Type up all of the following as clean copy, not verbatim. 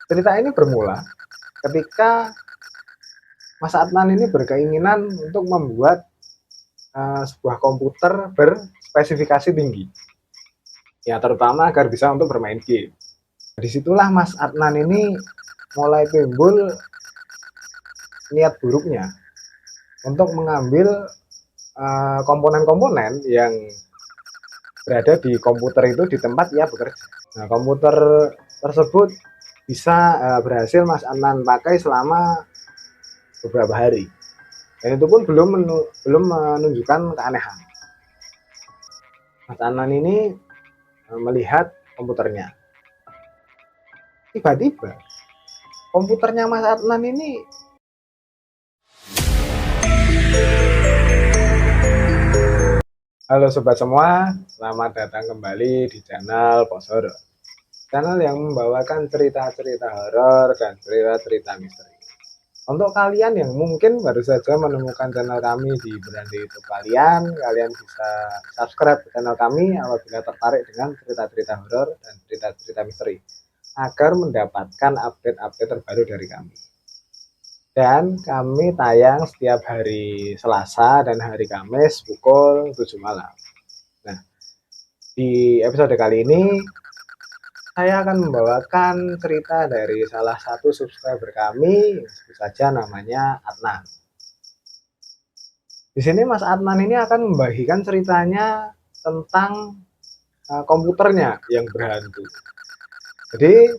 Cerita ini bermula ketika Mas Adnan ini berkeinginan untuk membuat sebuah komputer berspesifikasi tinggi, ya terutama agar bisa untuk bermain game. Disitulah Mas Adnan ini mulai timbul niat buruknya untuk mengambil komponen-komponen yang berada di komputer itu di tempat ia bekerja. Nah, komputer tersebut bisa berhasil Mas Adnan pakai selama beberapa hari. Dan itu pun belum menunjukkan keanehan. Mas Adnan ini melihat komputernya. Tiba-tiba komputernya Mas Adnan ini halo sobat semua, selamat datang kembali di channel Pos Horor. Channel yang membawakan cerita-cerita horor dan cerita-cerita misteri. Untuk kalian yang mungkin baru saja menemukan channel kami di beranda YouTube kalian bisa subscribe channel kami apabila tertarik dengan cerita-cerita horor dan cerita-cerita misteri agar mendapatkan update-update terbaru dari kami. Dan kami tayang setiap hari Selasa dan hari Kamis pukul 7 malam. Nah, di episode kali ini saya akan membawakan cerita dari salah satu subscriber kami, sebut saja namanya Adnan. Di sini Mas Adnan ini akan membagikan ceritanya tentang komputernya yang berhantu. Jadi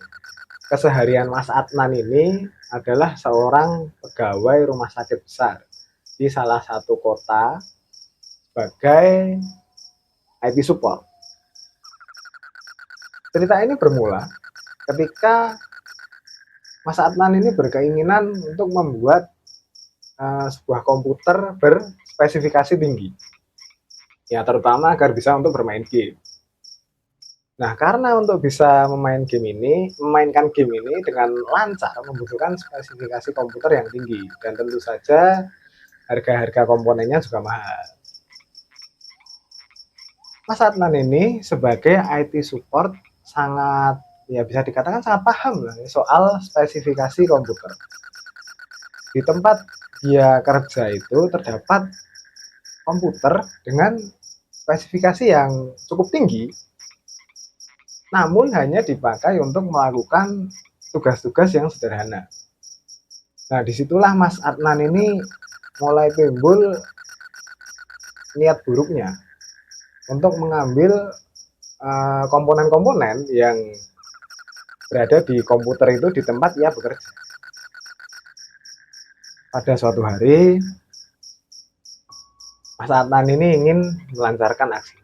keseharian Mas Adnan ini adalah seorang pegawai rumah sakit besar di salah satu kota sebagai IT support. Cerita ini bermula ketika Mas Adnan ini berkeinginan untuk membuat sebuah komputer berspesifikasi tinggi, ya terutama agar bisa untuk bermain game. Nah, karena untuk bisa memainkan game ini dengan lancar membutuhkan spesifikasi komputer yang tinggi dan tentu saja harga-harga komponennya juga mahal. Mas Adnan ini sebagai IT support sangat, ya bisa dikatakan sangat paham lah soal spesifikasi komputer. Di tempat dia kerja itu terdapat komputer dengan spesifikasi yang cukup tinggi, namun hanya dipakai untuk melakukan tugas-tugas yang sederhana. Nah, disitulah Mas Adnan ini mulai timbul niat buruknya untuk mengambil komponen-komponen yang berada di komputer itu di tempat ia bekerja. Pada suatu hari, Mas Adnan ini ingin melancarkan aksi.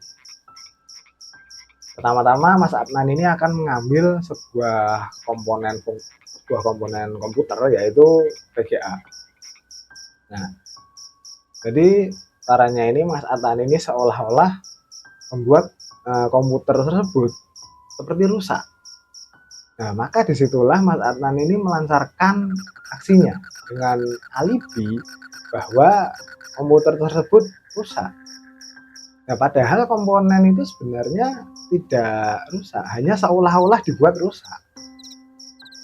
Pertama-tama Mas Adnan ini akan mengambil sebuah komponen komputer yaitu VGA. Nah, jadi caranya ini Mas Adnan ini seolah-olah membuat komputer tersebut seperti rusak. Nah, maka disitulah Mas Adnan ini melancarkan aksinya dengan alibi bahwa komputer tersebut rusak. Nah, padahal komponen itu sebenarnya tidak rusak, hanya seolah-olah dibuat rusak.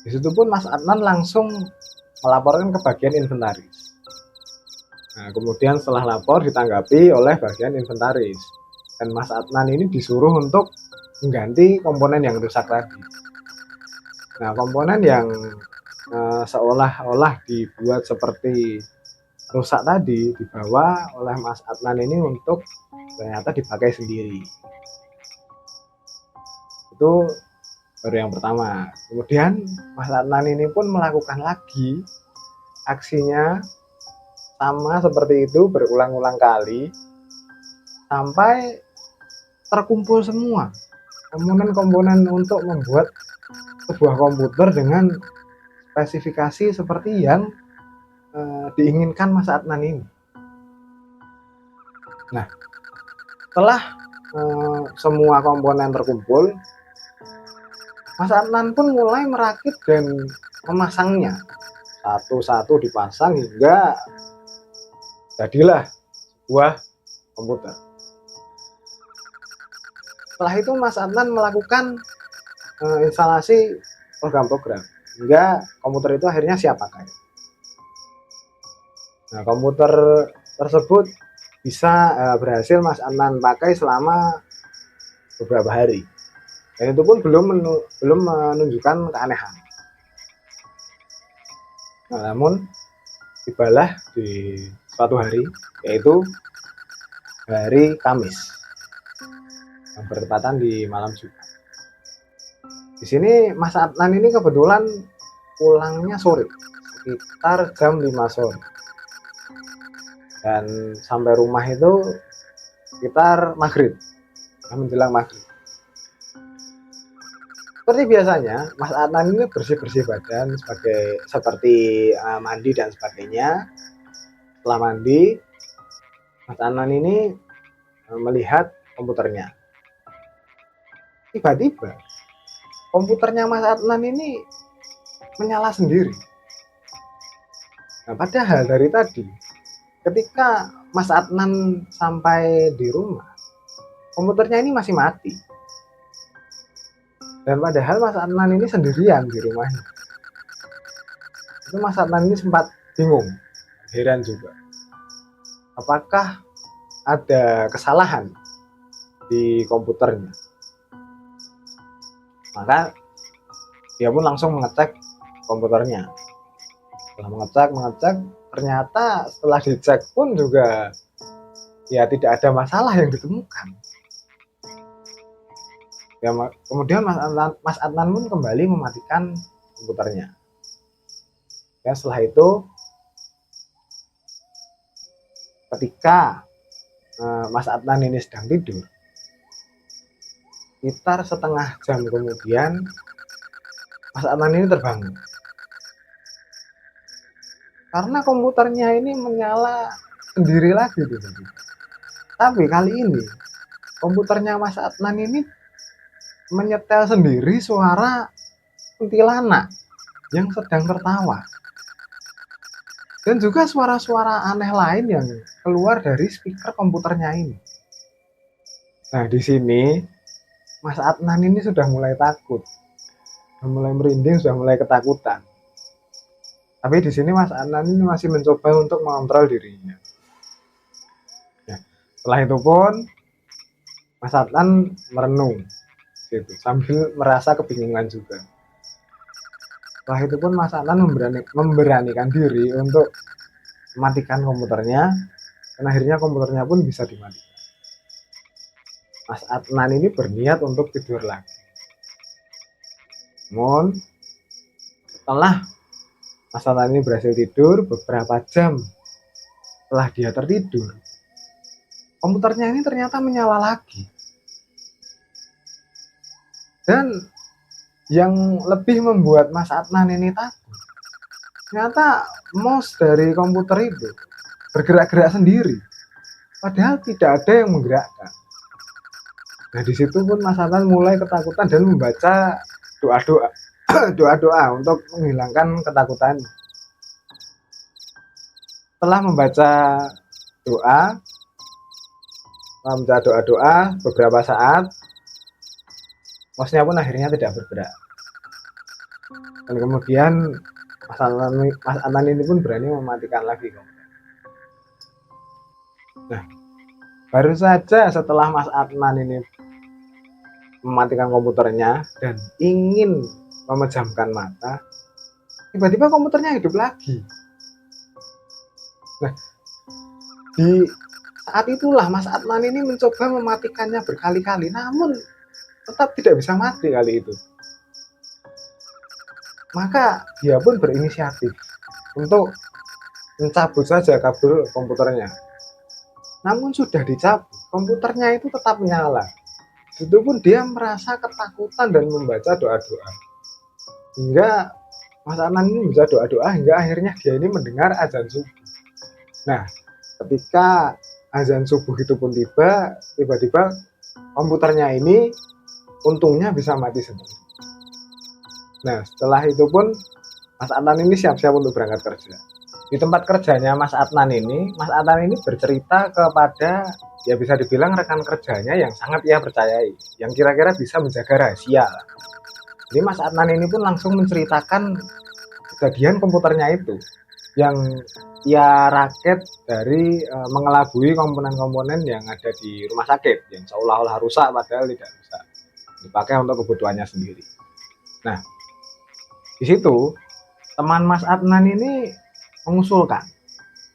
Di situ pun Mas Adnan langsung melaporkan ke bagian inventaris. Nah, kemudian setelah lapor ditanggapi oleh bagian inventaris. Dan Mas Adnan ini disuruh untuk mengganti komponen yang rusak tadi. Nah, komponen yang seolah-olah dibuat seperti rusak tadi dibawa oleh Mas Adnan ini untuk ternyata dipakai sendiri. Itu baru yang pertama. Kemudian Mas Adnan ini pun melakukan lagi aksinya sama seperti itu berulang-ulang kali sampai terkumpul semua komponen-komponen untuk membuat sebuah komputer dengan spesifikasi seperti yang diinginkan Mas Adnan ini. Nah, setelah semua komponen terkumpul, Mas Adnan pun mulai merakit dan memasangnya. Satu-satu dipasang hingga jadilah sebuah komputer. Setelah itu Mas Adnan melakukan instalasi program-program. hingga komputer itu akhirnya siap pakai. Nah, komputer tersebut bisa berhasil Mas Adnan pakai selama beberapa hari, dan itu pun belum menunjukkan keanehan. Nah, namun tibalah di suatu hari, yaitu hari Kamis yang bertepatan di malam Jumat. Di sini Mas Adnan ini kebetulan pulangnya sore, sekitar jam 5 sore, dan sampai rumah itu sekitar maghrib, menjelang maghrib. Seperti biasanya, Mas Adnan ini bersih-bersih badan seperti mandi dan sebagainya. Setelah mandi, Mas Adnan ini melihat komputernya. Tiba-tiba komputernya Mas Adnan ini menyala sendiri. Nah, padahal dari tadi ketika Mas Adnan sampai di rumah, komputernya ini masih mati. Dan padahal Mas Adnan ini sendirian di rumahnya. Itu Mas Adnan ini sempat bingung, heran juga. Apakah ada kesalahan di komputernya? Maka dia pun langsung mengecek komputernya. Setelah mengecek, ternyata setelah dicek pun juga ya tidak ada masalah yang ditemukan. Ya, kemudian Mas Adnan pun kembali mematikan komputernya. Ya, setelah itu ketika Mas Adnan ini sedang tidur, sekitar setengah jam kemudian Mas Adnan ini terbangun karena komputernya ini menyala sendiri lagi gitu. Tapi kali ini komputernya Mas Adnan ini menyetel sendiri suara kuntilanak yang sedang tertawa, dan juga suara-suara aneh lain yang keluar dari speaker komputernya ini. Nah, di sini Mas Adnan ini sudah mulai takut, sudah mulai merinding, sudah mulai ketakutan. Tapi di sini Mas Adnan ini masih mencoba untuk mengontrol dirinya. Nah, setelah itu pun Mas Adnan merenung gitu, sambil merasa kebingungan juga. Setelah itu pun Mas Adnan memberanikan diri untuk mematikan komputernya, dan akhirnya komputernya pun bisa dimatikan. Mas Adnan ini berniat untuk tidur lagi. Namun setelah Mas Adnan ini berhasil tidur, beberapa jam setelah dia tertidur, komputernya ini ternyata menyala lagi. Dan yang lebih membuat Mas Adnan ini takut, ternyata mouse dari komputer itu bergerak-gerak sendiri, padahal tidak ada yang menggerakkan. Nah, di situ pun Mas Adnan mulai ketakutan dan membaca doa-doa doa-doa untuk menghilangkan ketakutan. Setelah membaca doa beberapa saat, mouse-nya pun akhirnya tidak bergerak. Dan kemudian Mas Adnan ini pun berani mematikan lagi. Nah, baru saja setelah Mas Adnan ini mematikan komputernya dan ingin memejamkan mata, tiba-tiba komputernya hidup lagi. Nah, di saat itulah Mas Adnan ini mencoba mematikannya berkali-kali, namun tetap tidak bisa mati kali itu. Maka dia pun berinisiatif untuk mencabut saja kabel komputernya. Namun sudah dicabut, komputernya itu tetap menyala. Itu pun dia merasa ketakutan dan membaca doa-doa. Hingga Mas Adnan ini membaca doa-doa hingga akhirnya dia ini mendengar azan subuh. Nah, ketika azan subuh itu pun tiba-tiba komputernya ini untungnya bisa mati sendiri. Nah, setelah itu pun Mas Adnan ini siap-siap untuk berangkat kerja. Di tempat kerjanya Mas Adnan ini bercerita kepada, ya bisa dibilang rekan kerjanya yang sangat ia percayai, yang kira-kira bisa menjaga rahasia lah. Jadi Mas Adnan ini pun langsung menceritakan kejadian komputernya itu yang ia rakit dari mengelabui komponen-komponen yang ada di rumah sakit yang seolah-olah rusak padahal tidak rusak, dipakai untuk kebutuhannya sendiri. Nah, di situ teman Mas Adnan ini mengusulkan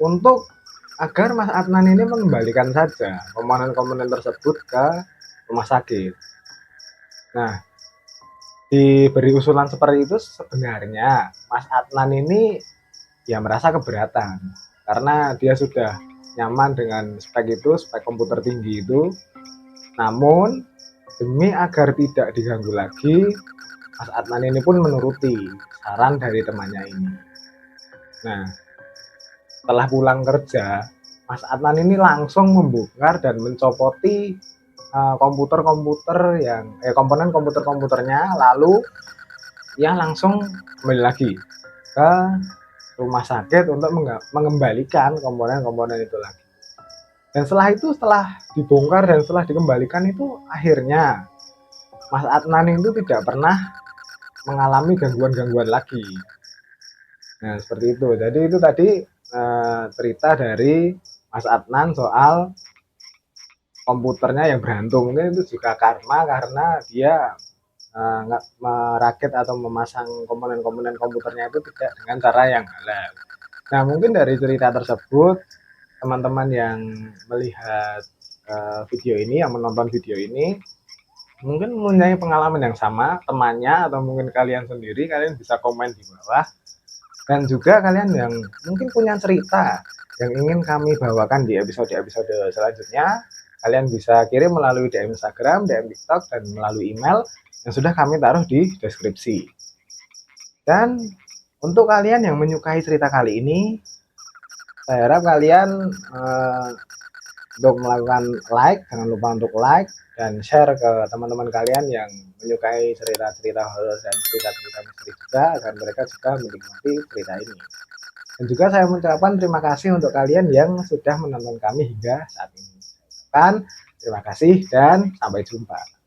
untuk agar Mas Adnan ini mengembalikan saja komponen-komponen tersebut ke rumah sakit. Nah, diberi usulan seperti itu sebenarnya Mas Adnan ini ya merasa keberatan karena dia sudah nyaman dengan spek itu, spek komputer tinggi itu. Namun demi agar tidak diganggu lagi, Mas Adnan ini pun menuruti saran dari temannya ini. Nah, setelah pulang kerja, Mas Adnan ini langsung membongkar dan mencopoti komputer-komputer yang komponen komputer-komputernya, lalu ia langsung kembali lagi ke rumah sakit untuk mengembalikan komponen-komponen itu lagi. Dan setelah dibongkar dan setelah dikembalikan itu akhirnya Mas Adnan itu tidak pernah mengalami gangguan-gangguan lagi. Nah, seperti itu. Jadi itu tadi cerita dari Mas Adnan soal komputernya yang berantung. Mungkin itu juga karena dia merakit atau memasang komponen-komponen komputernya itu tidak dengan cara yang halal. Nah, mungkin dari cerita tersebut teman-teman yang melihat video ini, yang menonton video ini, mungkin mempunyai pengalaman yang sama, temannya atau mungkin kalian sendiri, kalian bisa komen di bawah. Dan juga kalian yang mungkin punya cerita yang ingin kami bawakan di episode-episode selanjutnya, kalian bisa kirim melalui DM Instagram, DM TikTok, dan melalui email yang sudah kami taruh di deskripsi. Dan untuk kalian yang menyukai cerita kali ini, saya harap kalian untuk melakukan like, jangan lupa untuk like dan share ke teman-teman kalian yang menyukai cerita-cerita horor dan cerita-cerita misteri juga, agar mereka juga menikmati cerita ini. Dan juga saya mengucapkan terima kasih untuk kalian yang sudah menonton kami hingga saat ini. Terima kasih dan sampai jumpa.